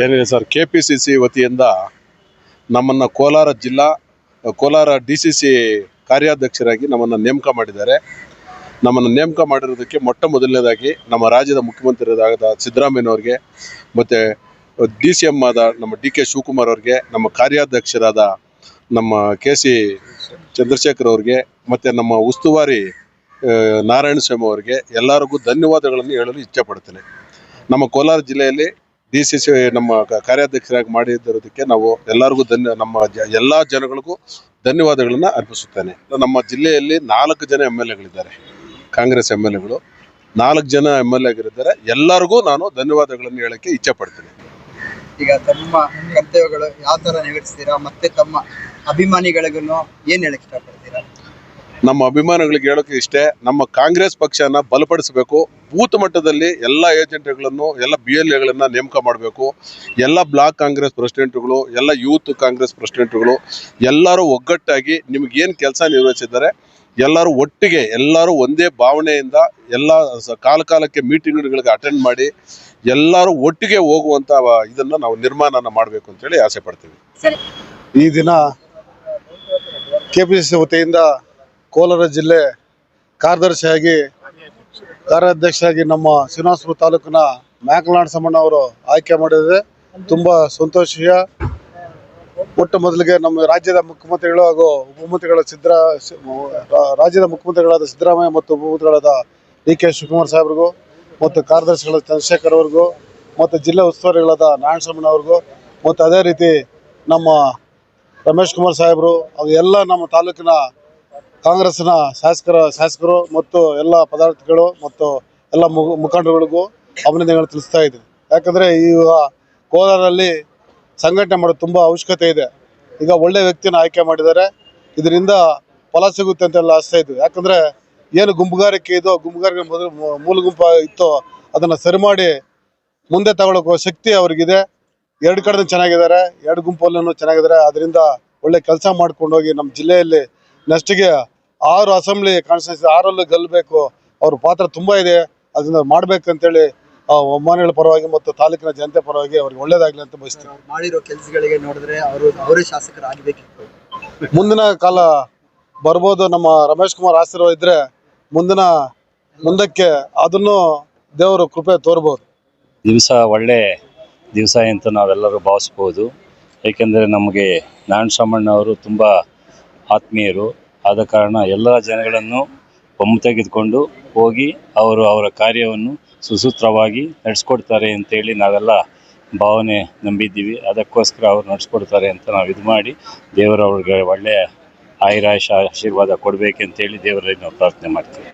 ಏನಿದೆ sir, KPCC ವತಿಯಿಂದ ನಮ್ಮನ್ನು ಕೋಲಾರ DCC ಕಾರ್ಯಾಧ್ಯಕ್ಷರಾಗಿ ನಮ್ಮನ್ನು ನೇಮಕ ಮಾಡಿದ್ದಾರೆ. ನಮ್ಮನ್ನು ನೇಮಕ ಮಾಡಿರೋದಕ್ಕೆ ಮೊಟ್ಟ ಮೊದಲನೇದಾಗಿ ನಮ್ಮ ರಾಜ್ಯದ ಮುಖ್ಯಮಂತ್ರಿಯಾದ ಸಿದ್ದರಾಮಯ್ಯನವ್ರಿಗೆ, ಮತ್ತು DCM ಆದ ನಮ್ಮ DK ಶಿವಕುಮಾರ್ ಅವ್ರಿಗೆ, ನಮ್ಮ ಕಾರ್ಯಾಧ್ಯಕ್ಷರಾದ ನಮ್ಮ KC ಚಂದ್ರಶೇಖರ್ ಅವ್ರಿಗೆ, ಮತ್ತು ನಮ್ಮ ಉಸ್ತುವಾರಿ ನಾರಾಯಣ ಸ್ವಾಮಿ ಅವರಿಗೆ ಎಲ್ಲರಿಗೂ ಧನ್ಯವಾದಗಳನ್ನು ಹೇಳಲು ಇಚ್ಛೆಪಡ್ತೇನೆ. ನಮ್ಮ ಕೋಲಾರ ಜಿಲ್ಲೆಯಲ್ಲಿ DCC ನಮ್ಮ ಕಾರ್ಯಾಧ್ಯಕ್ಷರಾಗಿ ಮಾಡಿದ್ದಕ್ಕೆ ನಾವು ಎಲ್ಲರಿಗೂ ನಮ್ಮ ಎಲ್ಲ ಜನಗಳಿಗೂ ಧನ್ಯವಾದಗಳನ್ನು ಅರ್ಪಿಸುತ್ತೇನೆ. ನಮ್ಮ ಜಿಲ್ಲೆಯಲ್ಲಿ 4 ಜನ MLAಗಳಿದ್ದಾರೆ, ಕಾಂಗ್ರೆಸ್ MLAಗಳು 4 ಜನ MLAಗಳಿದ್ದಾರೆ. ಎಲ್ಲರಿಗೂ ನಾನು ಧನ್ಯವಾದಗಳನ್ನು ಹೇಳಕ್ಕೆ ಇಚ್ಛೆ ಪಡ್ತೀನಿ. ಈಗ ತಮ್ಮ ಕರ್ತವ್ಯಗಳು ಯಾವ ಥರ ನಿರ್ವಹಿಸ್ತೀರಾ, ಮತ್ತೆ ತಮ್ಮ ಅಭಿಮಾನಿಗಳಿಗೂ ಏನು ಹೇಳಕ್ಕೆ ಇಷ್ಟಪಡ್ತೀರಾ? ನಮ್ಮ ಅಭಿಮಾನಿಗಳಿಗೆ ಹೇಳೋಕೆ ಇಷ್ಟೇ, ನಮ್ಮ ಕಾಂಗ್ರೆಸ್ ಪಕ್ಷನ ಬಲಪಡಿಸಬೇಕು. ಬೂತ್ ಮಟ್ಟದಲ್ಲಿ ಎಲ್ಲ ಏಜೆಂಟ್ಗಳನ್ನು, ಎಲ್ಲ BLAಗಳನ್ನು ನೇಮಕ ಮಾಡಬೇಕು. ಎಲ್ಲ ಬ್ಲಾಕ್ ಕಾಂಗ್ರೆಸ್ ಪ್ರೆಸಿಡೆಂಟ್ಗಳು, ಎಲ್ಲ ಯೂತ್ ಕಾಂಗ್ರೆಸ್ ಪ್ರೆಸಿಡೆಂಟ್ಗಳು ಎಲ್ಲರೂ ಒಗ್ಗಟ್ಟಾಗಿ ನಿಮಗೇನು ಕೆಲಸ ನಿರ್ವಹಿಸಿದ್ದಾರೆ ಎಲ್ಲರೂ ಒಟ್ಟಿಗೆ, ಎಲ್ಲರೂ ಒಂದೇ ಭಾವನೆಯಿಂದ ಎಲ್ಲ ಕಾಲಕ್ಕೆ ಮೀಟಿಂಗ್ಗಳಿಗೆ ಅಟೆಂಡ್ ಮಾಡಿ ಎಲ್ಲರೂ ಒಟ್ಟಿಗೆ ಹೋಗುವಂಥ ಇದನ್ನು ನಾವು ನಿರ್ಮಾಣ ಮಾಡಬೇಕು ಅಂತೇಳಿ ಆಸೆ ಪಡ್ತೀವಿ. ಈ ದಿನ KPCC ವತಿಯಿಂದ ಕೋಲಾರ ಜಿಲ್ಲೆ ಕಾರ್ಯಾಧ್ಯಕ್ಷರಾಗಿ ನಮ್ಮ ಶ್ರೀನಿವಾಸಪುರ ತಾಲೂಕಿನ ಮ್ಯಾಕಲ್ನಾಡ್ ಸಮ್ಮಣ್ಣ ಅವರು ಆಯ್ಕೆ ಮಾಡಿದರೆ ತುಂಬ ಸಂತೋಷ. ಮೊಟ್ಟ ಮೊದಲಿಗೆ ನಮ್ಮ ರಾಜ್ಯದ ಮುಖ್ಯಮಂತ್ರಿಗಳು ಹಾಗೂ ರಾಜ್ಯದ ಮುಖ್ಯಮಂತ್ರಿಗಳಾದ ಸಿದ್ದರಾಮಯ್ಯ ಮತ್ತು ಉಪಮುಖ್ಯಮಂತ್ರಿಗಳಾದ DK ಶಿವಕುಮಾರ್ ಸಾಹೇಬ್ರಿಗೂ, ಮತ್ತು ಕಾರ್ಯದರ್ಶಿಗಳಾದ ಚಂದ್ರಶೇಖರ್ ಅವ್ರಿಗೂ, ಮತ್ತು ಜಿಲ್ಲಾ ಉಸ್ತುವಾರಿಗಳಾದ ನಾರಾಯಣ ಸ್ವಾಮಿ ಅವ್ರಿಗೂ, ಮತ್ತು ಅದೇ ರೀತಿ ನಮ್ಮ ರಮೇಶ್ ಕುಮಾರ್ ಸಾಹೇಬರು ಹಾಗೂ ಎಲ್ಲ ನಮ್ಮ ತಾಲೂಕಿನ ಕಾಂಗ್ರೆಸ್ನ ಶಾಸಕರು ಮತ್ತು ಎಲ್ಲ ಪದಾಧಿಕಾರಿಗಳು ಮತ್ತು ಎಲ್ಲ ಮುಖಂಡರುಗಳಿಗೂ ಅಭಿನಂದನೆಗಳು ತಿಳಿಸ್ತಾ ಇದ್ದೀನಿ. ಯಾಕಂದರೆ ಈಗ ಕೋಲಾರಲ್ಲಿ ಸಂಘಟನೆ ಮಾಡೋದು ತುಂಬ ಅವಶ್ಯಕತೆ ಇದೆ. ಈಗ ಒಳ್ಳೆ ವ್ಯಕ್ತಿನ ಆಯ್ಕೆ ಮಾಡಿದ್ದಾರೆ, ಇದರಿಂದ ಫಲ ಸಿಗುತ್ತೆ ಅಂತೆಲ್ಲ ಆಸ್ತಾ ಇದ್ವಿ. ಯಾಕಂದರೆ ಏನು ಗುಂಪುಗಾರಿಕೆ ಮೂಲ ಗುಂಪು ಇತ್ತು, ಅದನ್ನು ಸರಿ ಮಾಡಿ ಮುಂದೆ ತಗೊಳ್ಳೋಕೆ ಶಕ್ತಿ ಅವ್ರಿಗಿದೆ. 2 ಕಡೆ ಚೆನ್ನಾಗಿದ್ದಾರೆ, 2 ಗುಂಪಲ್ಲೂ ಚೆನ್ನಾಗಿದ್ದಾರೆ. ಅದರಿಂದ ಒಳ್ಳೆ ಕೆಲಸ ಮಾಡ್ಕೊಂಡು ಹೋಗಿ ನಮ್ಮ ಜಿಲ್ಲೆಯಲ್ಲಿ ನೆಕ್ಸ್ಟ್ಗೆ 6 ಅಸೆಂಬ್ಲಿ ಕಾನ್ಸ್ಟಿಟ್ಯೂನ್ಸಿ 6ರಲ್ಲೂ ಗೆಲ್ಲಬೇಕು. ಅವ್ರ ಪಾತ್ರ ತುಂಬ ಇದೆ, ಅದರಿಂದ ಮಾಡ್ಬೇಕಂತೇಳಿ ಅಭಿಮಾನಿಗಳ ಪರವಾಗಿ ಮತ್ತು ತಾಲೂಕಿನ ಜನತೆ ಪರವಾಗಿ ಅವ್ರಿಗೆ ಒಳ್ಳೇದಾಗಲಿ ಅಂತ ಬಯಸ್ತೀನಿ. ಮಾಡಿರೋ ಕೆಲಸಗಳಿಗೆ ನೋಡಿದ್ರೆ ಅವರೇ ಶಾಸಕರಾಗಬೇಕಿತ್ತು. ಮುಂದಿನ ಕಾಲ ಬರ್ಬೋದು, ನಮ್ಮ ರಮೇಶ್ ಕುಮಾರ್ ಆಶೀರ್ವಾದ ಇದ್ದರೆ ಮುಂದಕ್ಕೆ ಅದನ್ನು ದೇವರು ಕೃಪೆ ತೋರ್ಬೋದು. ದಿವಸ ಒಳ್ಳೆ ದಿವಸ ಅಂತ ನಾವೆಲ್ಲರೂ ಭಾವಿಸ್ಬೋದು. ಏಕೆಂದರೆ ನಮಗೆ ನಾರಾಯಣ ಸ್ವಾಮಣ್ಣ ಅವರು ತುಂಬ ಆತ್ಮೀಯರು. ಆದ ಕಾರಣ ಎಲ್ಲ ಜನಗಳನ್ನು ತೆಗೆದುಕೊಂಡು ಹೋಗಿ ಅವರ ಕಾರ್ಯವನ್ನು ಸುಸೂತ್ರವಾಗಿ ನಡೆಸ್ಕೊಡ್ತಾರೆ ಅಂತೇಳಿ ನಾವೆಲ್ಲ ಭಾವನೆ ನಂಬಿದ್ದೀವಿ. ಅದಕ್ಕೋಸ್ಕರ ಅವರು ನಡೆಸ್ಕೊಡ್ತಾರೆ ಅಂತ ನಾವು ಇದು ಮಾಡಿ ದೇವರವ್ರಿಗೆ ಒಳ್ಳೆಯ ಆಶೀರ್ವಾದ ಕೊಡಬೇಕಂತೇಳಿ ದೇವರಲ್ಲಿ ನಾವು ಪ್ರಾರ್ಥನೆ ಮಾಡ್ತೀವಿ.